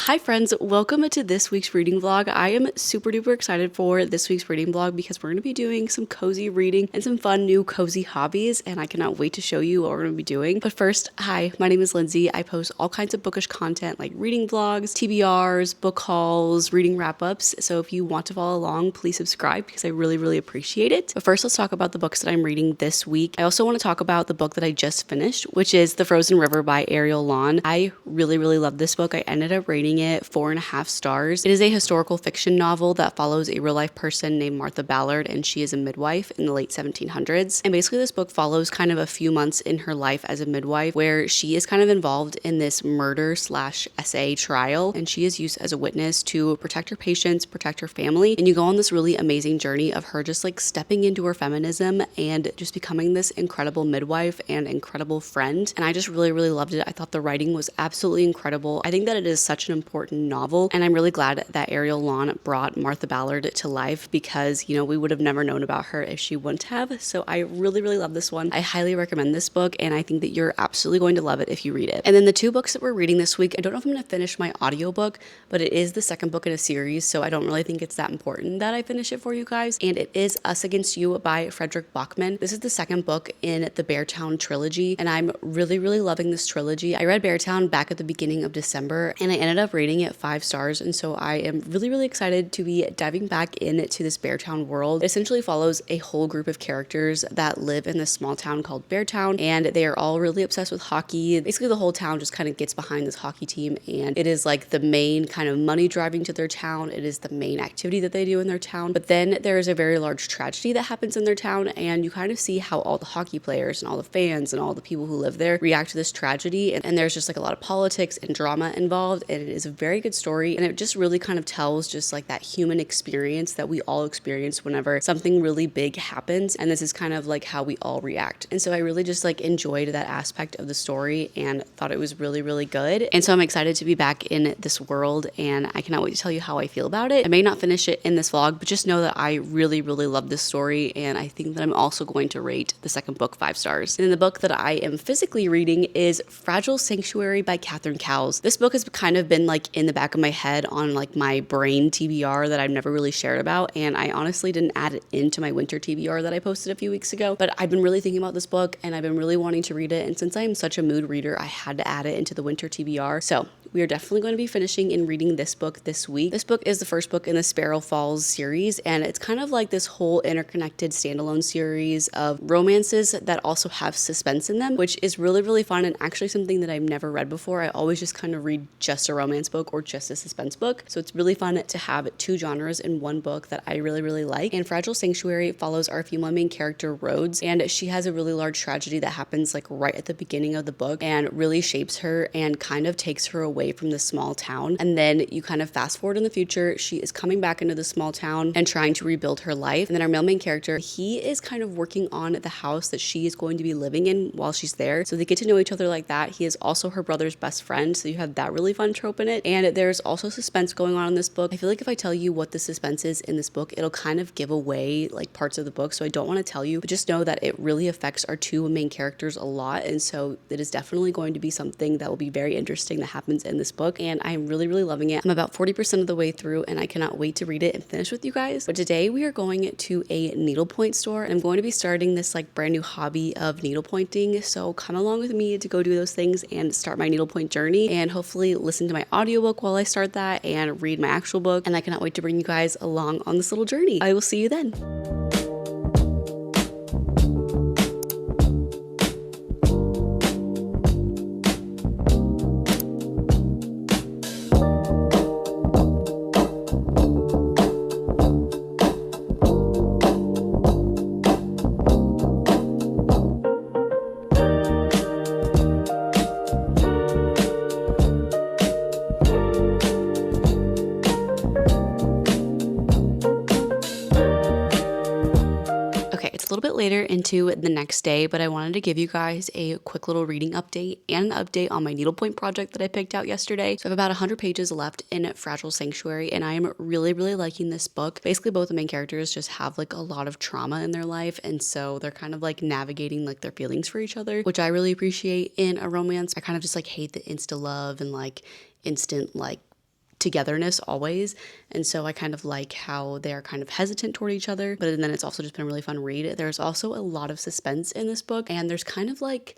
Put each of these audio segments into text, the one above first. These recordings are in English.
Hi friends, welcome to this week's reading vlog. I am super duper excited for this week's reading vlog because we're going to be doing some cozy reading and some fun new cozy hobbies, and I cannot wait to show you what we're going to be doing. But first, hi, my name is Lindsay. I post all kinds of bookish content like reading vlogs, TBRs, book hauls, reading wrap-ups. So if you want to follow along, please subscribe because I really appreciate it. But first, let's talk about the books that I'm reading this week. I also want to talk about the book that I just finished, which is The Frozen River by Ariel Lawn. I really love this book. I ended up rating it 4.5 stars. It is a historical fiction novel that follows a real life person named Martha Ballard, and she is a midwife in the late 1700s. And basically this book follows kind of a few months in her life as a midwife where she is kind of involved in this murder slash SA trial, and she is used as a witness to protect her patients, protect her family. And you go on this really amazing journey of her just like stepping into her feminism and just becoming this incredible midwife and incredible friend. And I just really loved it. I thought the writing was absolutely incredible. I think that it is such an important novel, and I'm really glad that Ariel Lawn brought Martha Ballard to life because, you know, we would have never known about her if she wouldn't have. So I really love this one. I highly recommend this book, and I think that you're absolutely going to love it if you read it. And then the two books that we're reading this week, I don't know if I'm going to finish my audiobook, but it is the second book in a series, so I don't really think it's that important that I finish it for you guys. And it is Us Against You by Frederick Bachman. This is the second book in the Beartown trilogy, and I'm really loving this trilogy. I read Beartown back at the beginning of December, and I ended up rating it 5 stars, and so I am really excited to be diving back into this Beartown world. It essentially follows a whole group of characters that live in this small town called Beartown, and they are all really obsessed with hockey. Basically the whole town just kind of gets behind this hockey team, and it is like the main kind of money driving to their town. It is the main activity that they do in their town. But then there is a very large tragedy that happens in their town, and you kind of see how all the hockey players and all the fans and all the people who live there react to this tragedy, and there's just like a lot of politics and drama involved, and it is a very good story, and it just really kind of tells just like that human experience that we all experience whenever something really big happens, and this is kind of like how we all react. And so I really just like enjoyed that aspect of the story and thought it was really good, and so I'm excited to be back in this world, and I cannot wait to tell you how I feel about it. I may not finish it in this vlog, but just know that I really love this story, and I think that I'm also going to rate the second book 5 stars. And then the book that I am physically reading is Fragile Sanctuary by Catherine Cowles. This book has kind of been like in the back of my head on like my brain TBR that I've never really shared about, and I honestly didn't add it into my winter TBR that I posted a few weeks ago, but I've been really thinking about this book and I've been really wanting to read it, and since I am such a mood reader, I had to add it into the winter TBR. So we are definitely going to be finishing and reading this book this week. This book is the first book in the Sparrow Falls series, and it's kind of like this whole interconnected standalone series of romances that also have suspense in them, which is really fun and actually something that I've never read before. I always just kind of read just a romance book or just a suspense book, so it's really fun to have 2 genres in one book that I really like. And Fragile Sanctuary follows our female main character Rhodes, and she has a really large tragedy that happens like right at the beginning of the book and really shapes her and kind of takes her away from this small town. And then you kind of fast forward in the future, she is coming back into the small town and trying to rebuild her life. And then our male main character, he is kind of working on the house that she is going to be living in while she's there, so they get to know each other like that. He is also her brother's best friend, so you have that really fun trope in it. And there's also suspense going on in this book. I feel like if I tell you what the suspense is in this book, it'll kind of give away like parts of the book, so I don't want to tell you, but just know that it really affects our 2 main characters a lot, and so it is definitely going to be something that will be very interesting that happens in this book, and I'm really loving it. I'm about 40% of the way through, and I cannot wait to read it and finish with you guys. But today we are going to a needlepoint store, and I'm going to be starting this like brand new hobby of needlepointing, so come along with me to go do those things and start my needlepoint journey, and hopefully listen to my audiobook while I start that and read my actual book, and I cannot wait to bring you guys along on this little journey. I will see you then. It's a little bit later into the next day, but I wanted to give you guys a quick little reading update and an update on my needlepoint project that I picked out yesterday. So I have about 100 pages left in Fragile Sanctuary, and I am really liking this book. Basically, both the main characters just have like a lot of trauma in their life, and so they're kind of like navigating like their feelings for each other, which I really appreciate in a romance. I kind of just like hate the insta love and like instant like togetherness always, and so I kind of like how they're kind of hesitant toward each other, but then it's also just been a really fun read. There's also a lot of suspense in this book, and there's kind of like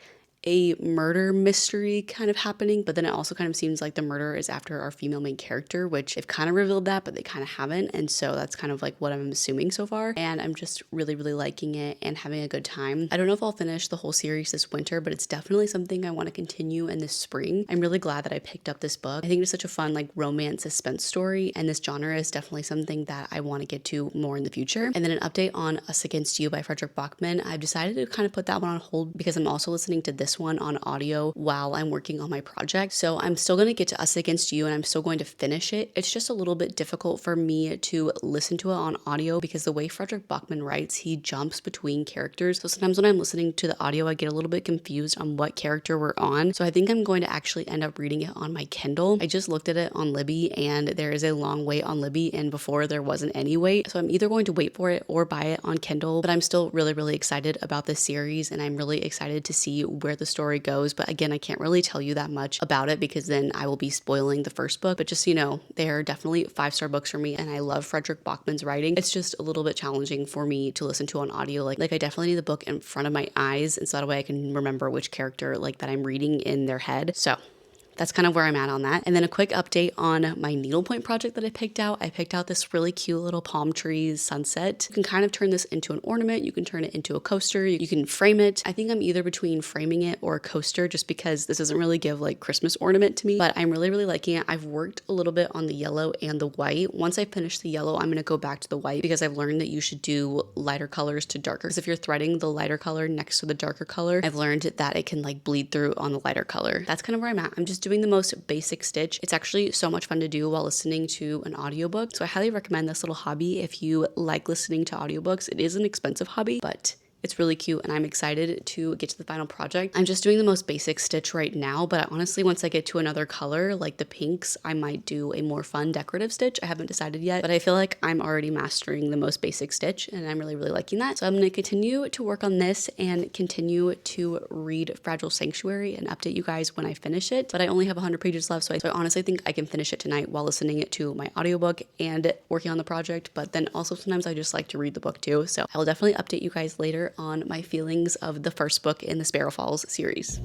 a murder mystery kind of happening, but then it also kind of seems like the murder is after our female main character, which they've kind of revealed that, but they kind of haven't, and so that's kind of like what I'm assuming so far, and I'm just really liking it and having a good time. I don't know if I'll finish the whole series this winter, but it's definitely something I want to continue in this spring. I'm really glad that I picked up this book. I think it's such a fun like romance suspense story, and this genre is definitely something that I want to get to more in the future. And then an update on Us Against You by Frederick Bachman. I've decided to kind of put that one on hold because I'm also listening to this one on audio while I'm working on my project. So I'm still going to get to Us Against You and I'm still going to finish it. It's just a little bit difficult for me to listen to it on audio because the way Frederick Bachman writes, he jumps between characters. So sometimes when I'm listening to the audio, I get a little bit confused on what character we're on. So I think I'm going to actually end up reading it on my Kindle. I just looked at it on Libby and there is a long wait on Libby, and before there wasn't any wait. So I'm either going to wait for it or buy it on Kindle, but I'm still really excited about this series and I'm really excited to see where the story goes. But again, I can't really tell you that much about it because then I will be spoiling the first book. But just so you know, they're definitely 5-star books for me, and I love Frederick Bachman's writing. It's just a little bit challenging for me to listen to on audio. Like I definitely need the book in front of my eyes, and so that way I can remember which character like that I'm reading in their head. So that's kind of where I'm at on that. And then a quick update on my needlepoint project that I picked out. I picked out this really cute little palm trees sunset. You can kind of turn this into an ornament. You can turn it into a coaster. You can frame it. I think I'm either between framing it or a coaster just because this doesn't really give like Christmas ornament to me, but I'm really liking it. I've worked a little bit on the yellow and the white. Once I finish the yellow, I'm going to go back to the white because I've learned that you should do lighter colors to darker. Because if you're threading the lighter color next to the darker color, I've learned that it can like bleed through on the lighter color. That's kind of where I'm at. I'm just doing the most basic stitch. It's actually so much fun to do while listening to an audiobook. So I highly recommend this little hobby if you like listening to audiobooks. It is an expensive hobby, but it's really cute and I'm excited to get to the final project. I'm just doing the most basic stitch right now, but honestly, once I get to another color, like the pinks, I might do a more fun decorative stitch. I haven't decided yet, but I feel like I'm already mastering the most basic stitch and I'm really liking that. So I'm going to continue to work on this and continue to read Fragile Sanctuary and update you guys when I finish it. But I only have 100 pages left, so I honestly think I can finish it tonight while listening to my audiobook and working on the project. But then also sometimes I just like to read the book too. So I will definitely update you guys later on my feelings of the first book in the Sparrow Falls series.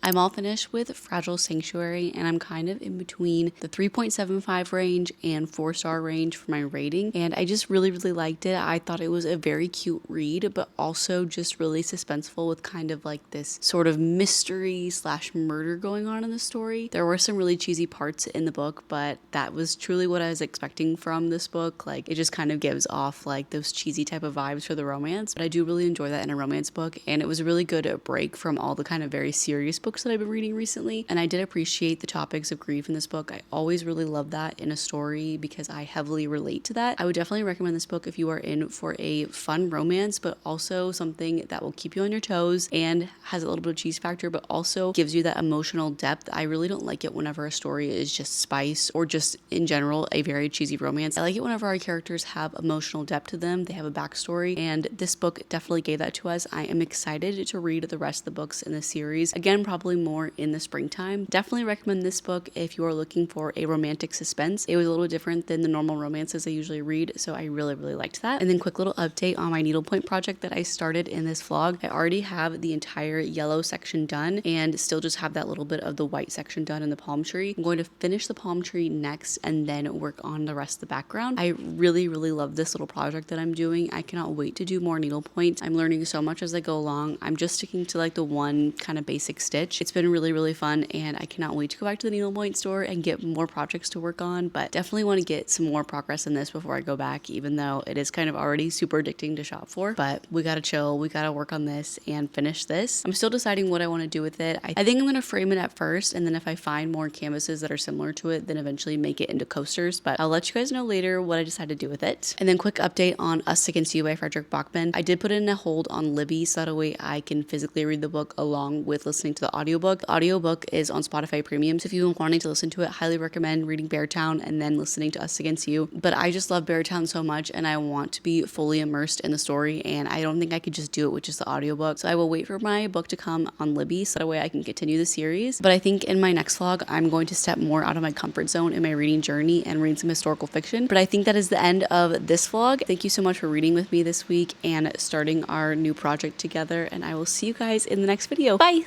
I'm all finished with Fragile Sanctuary, and I'm kind of in between the 3.75 range and 4-star range for my rating, and I just really liked it. I thought it was a very cute read, but also just really suspenseful with kind of like this sort of mystery / murder going on in the story. There were some really cheesy parts in the book, but that was truly what I was expecting from this book. Like, it just kind of gives off like those cheesy type of vibes for the romance, but I do really enjoy that in a romance book, and it was a really good break from all the kind of very serious books that I've been reading recently. And I did appreciate the topics of grief in this book. I always really love that in a story because I heavily relate to that. I would definitely recommend this book if you are in for a fun romance, but also something that will keep you on your toes and has a little bit of cheese factor, but also gives you that emotional depth. I really don't like it whenever a story is just spice or just in general a very cheesy romance. I like it whenever our characters have emotional depth to them, they have a backstory, and this book definitely gave that to us. I am excited to read the rest of the books in the series. Again, probably probably more in the springtime. Definitely recommend this book if you are looking for a romantic suspense. It was a little different than the normal romances I usually read, so I really liked that. And then quick little update on my needlepoint project that I started in this vlog. I already have the entire yellow section done and still just have that little bit of the white section done in the palm tree. I'm going to finish the palm tree next and then work on the rest of the background. I really love this little project that I'm doing. I cannot wait to do more needlepoint. I'm learning so much as I go along. I'm just sticking to like the one kind of basic stitch. It's been really fun, and I cannot wait to go back to the needlepoint store and get more projects to work on, but definitely want to get some more progress in this before I go back, even though it is kind of already super addicting to shop for. But we gotta chill, we gotta work on this and finish this. I'm still deciding what I want to do with it. I think I'm gonna frame it at first, and then if I find more canvases that are similar to it, then eventually make it into coasters. But I'll let you guys know later what I decide to do with it. And then quick update on Us Against You by Frederick Bachman. I did put it in a hold on Libby so that way I can physically read the book along with listening to the audiobook. The audiobook is on Spotify Premium, so if you've been wanting to listen to it, highly recommend reading Beartown and then listening to Us Against You. But I just love Beartown so much, and I want to be fully immersed in the story, and I don't think I could just do it with just the audiobook. So I will wait for my book to come on Libby so that way I can continue the series. But I think in my next vlog, I'm going to step more out of my comfort zone in my reading journey and read some historical fiction. But I think that is the end of this vlog. Thank you so much for reading with me this week and starting our new project together, and I will see you guys in the next video. Bye!